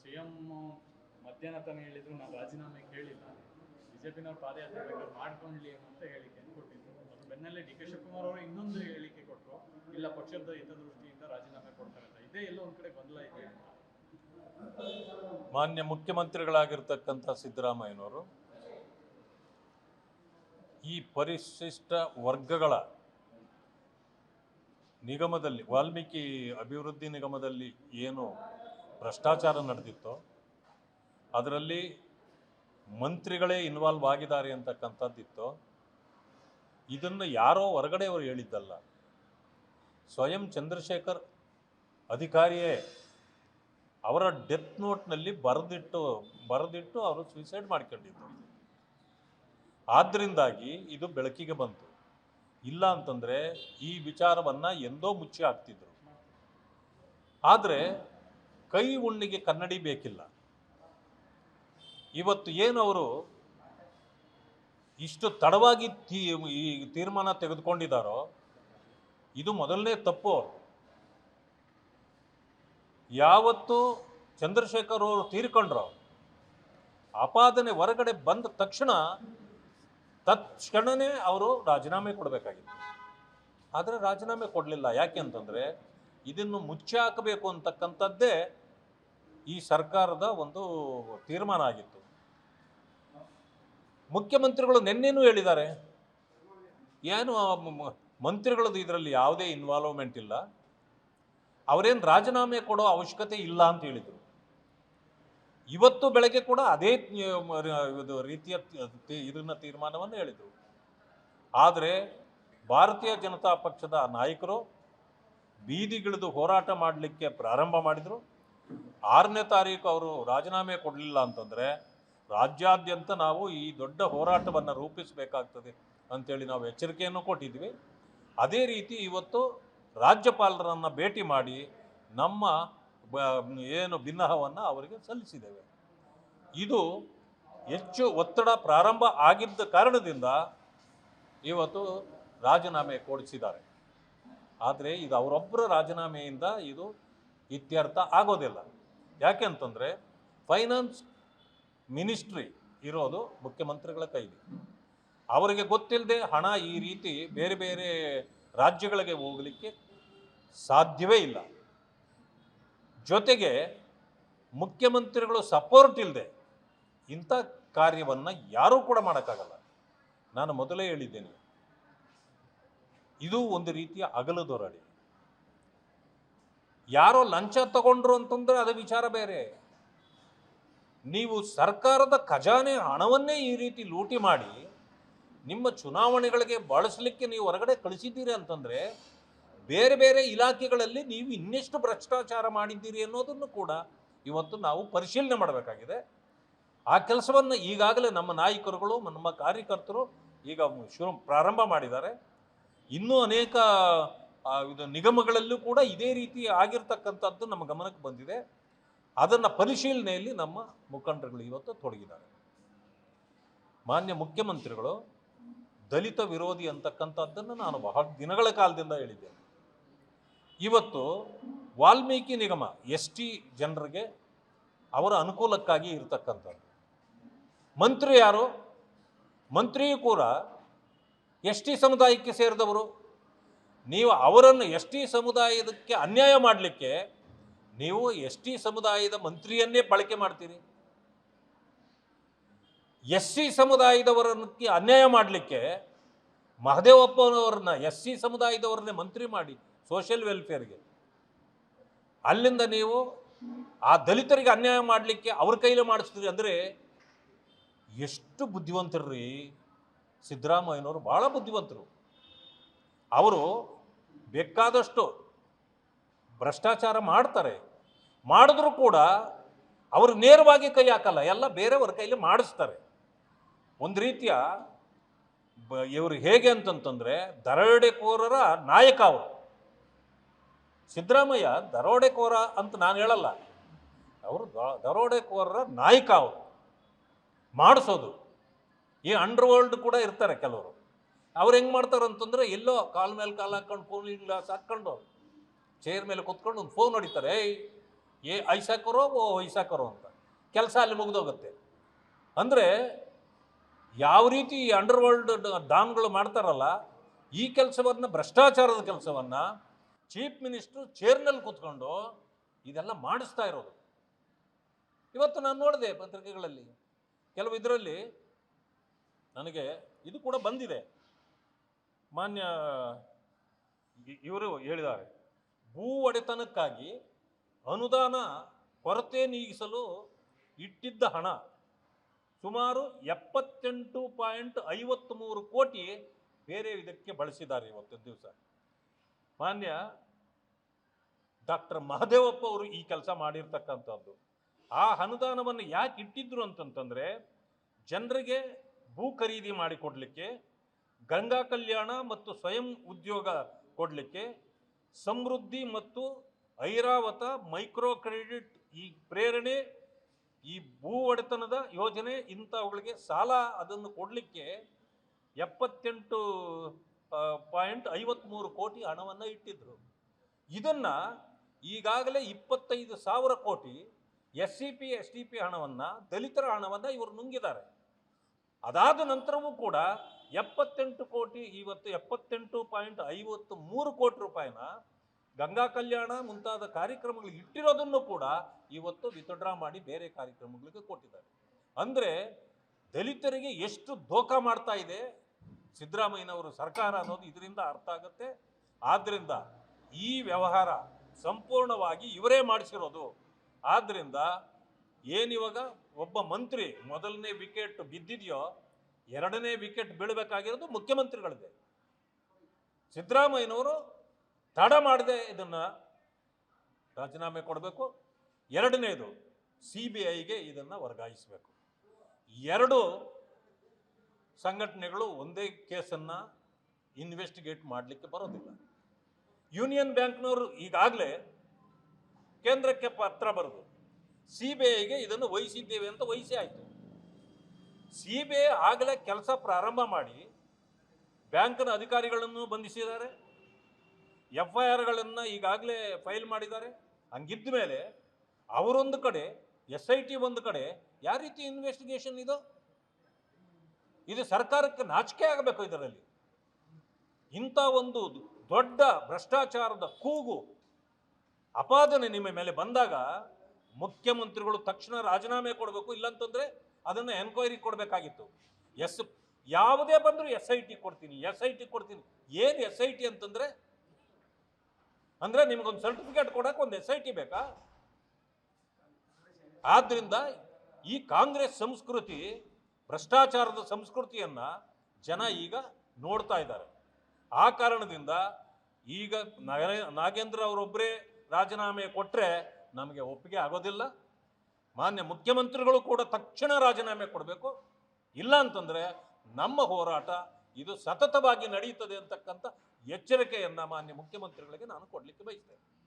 CM ಮಧ್ಯಾಹ್ನ ತಾನೇ ಹೇಳಿದ್ರು, ನಾನು ರಾಜೀನಾಮೆ ಕೇಳಿಲ್ಲ, ಬಿಜೆಪಿನವ್ರು ಪಾದಯಾತ್ರೆ ಬೇಕಾದ್ರೆ ಮಾಡ್ಕೊಳ್ಳಿ ಅಂತ ಹೇಳಿಕೆಯನ್ನು ಕೊಟ್ಟಿದ್ರು. ಅದ್ರ ಬೆನ್ನಲ್ಲೇ ಡಿ ಕೆ ಶಿವಕುಮಾರ್ ಅವರು ಇನ್ನೊಂದು ಹೇಳಿಕೆ ಕೊಟ್ಟರು, ಇಲ್ಲ ಪಕ್ಷದ ಹಿತದೃಷ್ಟಿಯಿಂದ ರಾಜೀನಾಮೆ ಕೊಡ್ತಾರೆ ಅಂತ. ಇದೇ ಎಲ್ಲೋ ಒಂದ್ ಕಡೆ ಗೊಂದಲ ಇದೆ ಅಂತ. ಮಾನ್ಯ ಮುಖ್ಯಮಂತ್ರಿಗಳಾಗಿರ್ತಕ್ಕಂಥ ಸಿದ್ದರಾಮಯ್ಯನವರು ಈ ಪರಿಶಿಷ್ಟ ವರ್ಗಗಳ ನಿಗಮದಲ್ಲಿ, ವಾಲ್ಮೀಕಿ ಅಭಿವೃದ್ಧಿ ನಿಗಮದಲ್ಲಿ ಏನು ಭ್ರಷ್ಟಾಚಾರ ನಡೆದಿತ್ತೋ ಅದರಲ್ಲಿ ಮಂತ್ರಿಗಳೇ ಇನ್ವಾಲ್ವ್ ಆಗಿದ್ದಾರೆ ಅಂತಕ್ಕಂಥದ್ದಿತ್ತು. ಇದನ್ನು ಯಾರೋ ಹೊರಗಡೆಯವರು ಹೇಳಿದ್ದಲ್ಲ, ಸ್ವಯಂ ಚಂದ್ರಶೇಖರ್ ಅಧಿಕಾರಿಯೇ ಅವರ ಡೆತ್ ನೋಟ್ನಲ್ಲಿ ಬರೆದಿಟ್ಟು ಅವರು ಸೂಸೈಡ್ ಮಾಡ್ಕೊಂಡಿದ್ದು. ಆದ್ದರಿಂದಾಗಿ ಇದು ಬೆಳಕಿಗೆ ಬಂತು. ಇಲ್ಲ ಅಂತಂದರೆ ಈ ವಿಚಾರವನ್ನು ಎಂದೋ ಮುಚ್ಚಿ ಹಾಕ್ತಿದ್ರು. ಆದರೆ ಕೈ ಉಣ್ಣಿಗೆ ಕನ್ನಡಿ ಬೇಕಿಲ್ಲ. ಇವತ್ತು ಏನು ಅವರು ಇಷ್ಟು ತಡವಾಗಿ ಈ ತೀರ್ಮಾನ ತೆಗೆದುಕೊಂಡಿದ್ದಾರೋ ಇದು ಮೊದಲನೇ ತಪ್ಪು. ಅವರು ಯಾವತ್ತು ಚಂದ್ರಶೇಖರ್ ಅವರು ತೀರ್ಕೊಂಡ್ರು, ಆಪಾದನೆ ಹೊರಗಡೆ ಬಂದ ತಕ್ಷಣವೇ ಅವರು ರಾಜೀನಾಮೆ ಕೊಡಬೇಕಾಗಿತ್ತು. ಆದರೆ ರಾಜೀನಾಮೆ ಕೊಡಲಿಲ್ಲ. ಯಾಕೆ ಅಂತಂದರೆ ಇದನ್ನು ಮುಚ್ಚಿ ಹಾಕಬೇಕು ಅಂತಕ್ಕಂಥದ್ದೇ ಈ ಸರ್ಕಾರದ ಒಂದು ತೀರ್ಮಾನ ಆಗಿತ್ತು. ಮುಖ್ಯಮಂತ್ರಿಗಳು ನಿನ್ನೆನೂ ಹೇಳಿದ್ದಾರೆ, ಏನು ಮಂತ್ರಿಗಳದ್ದು ಇದರಲ್ಲಿ ಯಾವುದೇ ಇನ್ವಾಲ್ವ್ಮೆಂಟ್ ಇಲ್ಲ, ಅವರೇನು ರಾಜೀನಾಮೆ ಕೊಡೋ ಅವಶ್ಯಕತೆ ಇಲ್ಲ ಅಂತ ಹೇಳಿದರು. ಇವತ್ತು ಬೆಳಗ್ಗೆ ಕೂಡ ಅದೇ ರೀತಿಯ ಇದನ್ನ ತೀರ್ಮಾನವನ್ನು ಹೇಳಿದರು. ಆದರೆ ಭಾರತೀಯ ಜನತಾ ಪಕ್ಷದ ನಾಯಕರು ಬೀದಿಗಿಳಿದು ಹೋರಾಟ ಮಾಡಲಿಕ್ಕೆ ಪ್ರಾರಂಭ ಮಾಡಿದರು. 6ನೇ ತಾರೀಕು ಅವರು ರಾಜೀನಾಮೆ ಕೊಡಲಿಲ್ಲ ಅಂತಂದರೆ ರಾಜ್ಯಾದ್ಯಂತ ನಾವು ಈ ದೊಡ್ಡ ಹೋರಾಟವನ್ನು ರೂಪಿಸಬೇಕಾಗ್ತದೆ ಅಂಥೇಳಿ ನಾವು ಎಚ್ಚರಿಕೆಯನ್ನು ಕೊಟ್ಟಿದ್ವಿ. ಅದೇ ರೀತಿ ಇವತ್ತು ರಾಜ್ಯಪಾಲರನ್ನು ಭೇಟಿ ಮಾಡಿ ನಮ್ಮ ಏನು ಭಿನ್ನಹವನ್ನು ಅವರಿಗೆ ಸಲ್ಲಿಸಿದ್ದೇವೆ. ಇದು ಹೆಚ್ಚು ಒತ್ತಡ ಪ್ರಾರಂಭ ಆಗಿದ್ದ ಕಾರಣದಿಂದ ಇವತ್ತು ರಾಜೀನಾಮೆ ಕೊಡಿಸಿದ್ದಾರೆ. ಆದರೆ ಇದು ಅವರೊಬ್ಬರ ರಾಜೀನಾಮೆಯಿಂದ ಇದು ಇತ್ಯರ್ಥ ಆಗೋದಿಲ್ಲ. ಯಾಕೆ ಅಂತಂದರೆ ಫೈನಾನ್ಸ್ ಮಿನಿಸ್ಟ್ರಿ ಇರೋದು ಮುಖ್ಯಮಂತ್ರಿಗಳ ಕೈಲಿ. ಅವರಿಗೆ ಗೊತ್ತಿಲ್ಲದೆ ಹಣ ಈ ರೀತಿ ಬೇರೆ ಬೇರೆ ರಾಜ್ಯಗಳಿಗೆ ಹೋಗಲಿಕ್ಕೆ ಸಾಧ್ಯವೇ ಇಲ್ಲ. ಜೊತೆಗೆ ಮುಖ್ಯಮಂತ್ರಿಗಳು ಸಪೋರ್ಟ್ ಇಲ್ಲದೆ ಇಂಥ ಕಾರ್ಯವನ್ನು ಯಾರೂ ಕೂಡ ಮಾಡೋಕ್ಕಾಗಲ್ಲ. ನಾನು ಮೊದಲೇ ಹೇಳಿದ್ದೇನೆ, ಇದು ಒಂದು ರೀತಿಯ ಅಗಲದೊರಡಿ. ಯಾರೋ ಲಂಚ ತಗೊಂಡ್ರು ಅಂತಂದರೆ ಅದು ವಿಚಾರ ಬೇರೆ. ನೀವು ಸರ್ಕಾರದ ಖಜಾನೆ ಹಣವನ್ನೇ ಈ ರೀತಿ ಲೂಟಿ ಮಾಡಿ ನಿಮ್ಮ ಚುನಾವಣೆಗಳಿಗೆ ಬಳಸಲಿಕ್ಕೆ ನೀವು ಹೊರಗಡೆ ಕಳಿಸಿದ್ದೀರಿ ಅಂತಂದರೆ ಬೇರೆ ಬೇರೆ ಇಲಾಖೆಗಳಲ್ಲಿ ನೀವು ಇನ್ನೆಷ್ಟು ಭ್ರಷ್ಟಾಚಾರ ಮಾಡಿದ್ದೀರಿ ಅನ್ನೋದನ್ನು ಕೂಡ ಇವತ್ತು ನಾವು ಪರಿಶೀಲನೆ ಮಾಡಬೇಕಾಗಿದೆ. ಆ ಕೆಲಸವನ್ನು ಈಗಾಗಲೇ ನಮ್ಮ ನಾಯಕರುಗಳು, ನಮ್ಮ ಕಾರ್ಯಕರ್ತರು ಈಗ ಪ್ರಾರಂಭ ಮಾಡಿದ್ದಾರೆ. ಇನ್ನೂ ಅನೇಕ ನಿಗಮಗಳಲ್ಲೂ ಕೂಡ ಇದೇ ರೀತಿ ಆಗಿರ್ತಕ್ಕಂಥದ್ದು ನಮ್ಮ ಗಮನಕ್ಕೆ ಬಂದಿದೆ. ಅದನ್ನು ಪರಿಶೀಲನೆಯಲ್ಲಿ ನಮ್ಮ ಮುಖಂಡರುಗಳು ಇವತ್ತು ತೊಡಗಿದ್ದಾರೆ. ಮಾನ್ಯ ಮುಖ್ಯಮಂತ್ರಿಗಳು ದಲಿತ ವಿರೋಧಿ ಅಂತಕ್ಕಂಥದ್ದನ್ನು ನಾನು ಬಹಳ ದಿನಗಳ ಕಾಲದಿಂದ ಹೇಳಿದ್ದೇನೆ. ಇವತ್ತು ವಾಲ್ಮೀಕಿ ನಿಗಮ ST ಜನರಿಗೆ ಅವರ ಅನುಕೂಲಕ್ಕಾಗಿ ಇರತಕ್ಕಂಥದ್ದು. ಮಂತ್ರಿ ಯಾರು? ಮಂತ್ರಿಯೂ ಕೂಡ ST ಸಮುದಾಯಕ್ಕೆ ಸೇರಿದವರು. ನೀವು ಅವರನ್ನು ST ಸಮುದಾಯದಕ್ಕೆ ಅನ್ಯಾಯ ಮಾಡಲಿಕ್ಕೆ ನೀವು ST ಸಮುದಾಯದ ಮಂತ್ರಿಯನ್ನೇ ಬಳಕೆ ಮಾಡ್ತೀರಿ. SC ಸಮುದಾಯದವರಕ್ಕೆ ಅನ್ಯಾಯ ಮಾಡಲಿಕ್ಕೆ ಮಹದೇವಪ್ಪನವ್ರನ್ನ SC ಸಮುದಾಯದವ್ರನ್ನೇ ಮಂತ್ರಿ ಮಾಡಿ ಸೋಷಿಯಲ್ ವೆಲ್ಫೇರ್ಗೆ. ಅಲ್ಲಿಂದ ನೀವು ಆ ದಲಿತರಿಗೆ ಅನ್ಯಾಯ ಮಾಡಲಿಕ್ಕೆ ಅವ್ರ ಕೈಲೇ ಮಾಡಿಸ್ತೀರಿ. ಅಂದರೆ ಎಷ್ಟು ಬುದ್ಧಿವಂತರ್ರಿ ಸಿದ್ದರಾಮಯ್ಯನವರು. ಭಾಳ ಬುದ್ಧಿವಂತರು. ಅವರು ಬೇಕಾದಷ್ಟು ಭ್ರಷ್ಟಾಚಾರ ಮಾಡ್ತಾರೆ, ಮಾಡಿದ್ರೂ ಕೂಡ ಅವರು ನೇರವಾಗಿ ಕೈ ಹಾಕಲ್ಲ, ಎಲ್ಲ ಬೇರೆಯವ್ರ ಕೈಲಿ ಮಾಡಿಸ್ತಾರೆ. ಒಂದು ರೀತಿಯ ಇವರು ಹೇಗೆ ಅಂತಂತಂದರೆ ದರೋಡೆಕೋರರ ನಾಯಕ ಅವರು. ಸಿದ್ದರಾಮಯ್ಯ ದರೋಡೆಕೋರ ಅಂತ ನಾನು ಹೇಳಲ್ಲ, ಅವರು ದರೋಡೆಕೋರರ ನಾಯಕ. ಅವರು ಮಾಡಿಸೋದು. ಈ ಅಂಡರ್ವರ್ಲ್ಡ್ ಕೂಡ ಇರ್ತಾರೆ ಕೆಲವರು. ಅವ್ರು ಹೆಂಗೆ ಮಾಡ್ತಾರೆ ಅಂತಂದರೆ ಎಲ್ಲೋ ಕಾಲ ಮೇಲೆ ಕಾಲು ಹಾಕ್ಕೊಂಡು, ಫೋನ್ ಗ್ಲಾಸ್ ಹಾಕ್ಕೊಂಡು ಚೇರ್ ಮೇಲೆ ಕೂತ್ಕೊಂಡು ಒಂದು ಫೋನ್ ಹೊಡಿತಾರೆ. ಐಸಾ ಕರೋ ಓ ಐಸಾ ಕರೋ ಅಂತ ಕೆಲಸ ಅಲ್ಲಿ ಮುಗಿದೋಗುತ್ತೆ. ಅಂದರೆ ಯಾವ ರೀತಿ ಈ ಅಂಡರ್ ವರ್ಲ್ಡ್ ಡಾನ್ಗಳು ಮಾಡ್ತಾರಲ್ಲ, ಈ ಕೆಲಸವನ್ನು, ಭ್ರಷ್ಟಾಚಾರದ ಕೆಲಸವನ್ನು ಚೀಫ್ ಮಿನಿಸ್ಟ್ರು ಚೇರ್ನಲ್ಲಿ ಕೂತ್ಕೊಂಡು ಇದೆಲ್ಲ ಮಾಡಿಸ್ತಾ ಇರೋದು. ಇವತ್ತು ನಾನು ನೋಡಿದೆ ಪತ್ರಿಕೆಗಳಲ್ಲಿ ಕೆಲವು ಇದರಲ್ಲಿ ನನಗೆ ಇದು ಕೂಡ ಬಂದಿದೆ. ಮಾನ್ಯ ಇವರು ಹೇಳಿದ್ದಾರೆ, ಭೂ ಒಡೆತನಕ್ಕಾಗಿ ಅನುದಾನ ಕೊರತೆ ನೀಗಿಸಲು ಇಟ್ಟಿದ್ದ ಹಣ ಸುಮಾರು 78.53 ಕೋಟಿ ಬೇರೆ ಇದಕ್ಕೆ ಬಳಸಿದ್ದಾರೆ ಇವತ್ತು ದಿವಸ. ಮಾನ್ಯ ಡಾಕ್ಟರ್ ಮಹದೇವಪ್ಪ ಅವರು ಈ ಕೆಲಸ ಮಾಡಿರ್ತಕ್ಕಂಥದ್ದು. ಆ ಅನುದಾನವನ್ನು ಯಾಕೆ ಇಟ್ಟಿದ್ರು ಅಂತಂತಂದರೆ, ಜನರಿಗೆ ಭೂ ಖರೀದಿ ಮಾಡಿಕೊಡ್ಲಿಕ್ಕೆ, ಗಂಗಾ ಕಲ್ಯಾಣ ಮತ್ತು ಸ್ವಯಂ ಉದ್ಯೋಗ ಕೊಡಲಿಕ್ಕೆ, ಸಮೃದ್ಧಿ ಮತ್ತು ಐರಾವತ ಮೈಕ್ರೋ ಕ್ರೆಡಿಟ್ ಈ ಪ್ರೇರಣೆ, ಈ ಭೂ ಒಡೆತನದ ಯೋಜನೆ ಇಂಥವುಗಳಿಗೆ ಸಾಲ ಅದನ್ನು ಕೊಡಲಿಕ್ಕೆ 78.53 ಕೋಟಿ ಹಣವನ್ನು ಇಟ್ಟಿದ್ರು. ಇದನ್ನು ಈಗಾಗಲೇ 25,000 ಕೋಟಿ SCP STP ಹಣವನ್ನು, ದಲಿತರ ಹಣವನ್ನು ಇವರು ನುಂಗಿದ್ದಾರೆ. ಅದಾದ ನಂತರವೂ ಕೂಡ 78 ಕೋಟಿ, ಇವತ್ತು 78.53 ಕೋಟಿ ರೂಪಾಯಿನ ಗಂಗಾ ಕಲ್ಯಾಣ ಮುಂತಾದ ಕಾರ್ಯಕ್ರಮಗಳಿಗೆ ಇಟ್ಟಿರೋದನ್ನು ಕೂಡ ಇವತ್ತು ವಿತ್ಡ್ರಾ ಮಾಡಿ ಬೇರೆ ಕಾರ್ಯಕ್ರಮಗಳಿಗೆ ಕೊಟ್ಟಿದ್ದಾರೆ. ಅಂದರೆ ದಲಿತರಿಗೆ ಎಷ್ಟು ಧೋಖಾ ಮಾಡ್ತಾ ಇದೆ ಸಿದ್ದರಾಮಯ್ಯನವರು ಸರ್ಕಾರ ಅನ್ನೋದು ಇದರಿಂದ ಅರ್ಥ ಆಗುತ್ತೆ. ಆದ್ದರಿಂದ ಈ ವ್ಯವಹಾರ ಸಂಪೂರ್ಣವಾಗಿ ಇವರೇ ಮಾಡಿಸಿರೋದು. ಆದ್ದರಿಂದ ಏನಿವಾಗ ಒಬ್ಬ ಮಂತ್ರಿ ಮೊದಲನೇ ವಿಕೆಟ್ ಬಿದ್ದಿದೆಯೋ, ಎರಡನೇ ವಿಕೆಟ್ ಬೀಳಬೇಕಾಗಿರೋದು ಮುಖ್ಯಮಂತ್ರಿಗಳಿದೆ. ಸಿದ್ದರಾಮಯ್ಯನವರು ತಡ ಮಾಡದೆ ಇದನ್ನು ರಾಜೀನಾಮೆ ಕೊಡಬೇಕು. ಎರಡನೇದು CBIಗೆ ಇದನ್ನು ವರ್ಗಾಯಿಸಬೇಕು. ಎರಡು ಸಂಘಟನೆಗಳು ಒಂದೇ ಕೇಸನ್ನು ಇನ್ವೆಸ್ಟಿಗೇಟ್ ಮಾಡಲಿಕ್ಕೆ ಬರೋದಿಲ್ಲ. ಯೂನಿಯನ್ ಬ್ಯಾಂಕ್ನವರು ಈಗಾಗಲೇ ಕೇಂದ್ರಕ್ಕೆ ಪತ್ರ ಬರೆದು CBIಗೆ ಇದನ್ನು ವಹಿಸಿದ್ದೇವೆ ಅಂತ ವಹಿಸಿ ಆಯಿತು. CBI ಆಗಲೇ ಕೆಲಸ ಪ್ರಾರಂಭ ಮಾಡಿ ಬ್ಯಾಂಕ್ನ ಅಧಿಕಾರಿಗಳನ್ನು ಬಂಧಿಸಿದ್ದಾರೆ, FIRಗಳನ್ನು ಈಗಾಗಲೇ ಫೈಲ್ ಮಾಡಿದ್ದಾರೆ. ಹಂಗಿದ್ದ ಮೇಲೆ ಅವರೊಂದು ಕಡೆ, SIT ಒಂದು ಕಡೆ, ಯಾವ ರೀತಿ ಇನ್ವೆಸ್ಟಿಗೇಷನ್ ಇದು ಸರ್ಕಾರಕ್ಕೆ ನಾಚಿಕೆ ಆಗಬೇಕು. ಇದರಲ್ಲಿ ಇಂಥ ಒಂದು ದೊಡ್ಡ ಭ್ರಷ್ಟಾಚಾರದ ಕೂಗು, ಅಪಾದನೆ ನಿಮ್ಮ ಮೇಲೆ ಬಂದಾಗ ಮುಖ್ಯಮಂತ್ರಿಗಳು ತಕ್ಷಣ ರಾಜೀನಾಮೆ ಕೊಡಬೇಕು. ಇಲ್ಲಂತಂದರೆ ಅದನ್ನು ಎನ್ಕ್ವೈರಿ ಕೊಡಬೇಕಾಗಿತ್ತು. ಯಾವುದೇ ಬಂದರೂ SIT ಕೊಡ್ತೀನಿ, SIT ಕೊಡ್ತೀನಿ. ಏನು SIT ಅಂತಂದರೆ, ಅಂದರೆ ನಿಮಗೊಂದು ಸರ್ಟಿಫಿಕೇಟ್ ಕೊಡೋಕೆ ಒಂದು SIT ಬೇಕಾ? ಆದ್ದರಿಂದ ಈ ಕಾಂಗ್ರೆಸ್ ಸಂಸ್ಕೃತಿ, ಭ್ರಷ್ಟಾಚಾರದ ಸಂಸ್ಕೃತಿಯನ್ನು ಜನ ಈಗ ನೋಡ್ತಾ ಇದ್ದಾರೆ. ಆ ಕಾರಣದಿಂದ ಈಗ ನಾಗೇಂದ್ರ ಅವರೊಬ್ಬರೇ ರಾಜೀನಾಮೆ ಕೊಟ್ಟರೆ ನಮಗೆ ಒಪ್ಪಿಗೆ ಆಗೋದಿಲ್ಲ. ಮಾನ್ಯ ಮುಖ್ಯಮಂತ್ರಿಗಳು ಕೂಡ ತಕ್ಷಣ ರಾಜೀನಾಮೆ ಕೊಡಬೇಕು. ಇಲ್ಲ ಅಂತಂದರೆ ನಮ್ಮ ಹೋರಾಟ ಇದು ಸತತವಾಗಿ ನಡೆಯುತ್ತದೆ ಅಂತಕ್ಕಂಥ ಎಚ್ಚರಿಕೆಯನ್ನು ಮಾನ್ಯ ಮುಖ್ಯಮಂತ್ರಿಗಳಿಗೆ ನಾನು ಕೊಡಲಿಕ್ಕೆ ಬಯಸ್ತೇನೆ.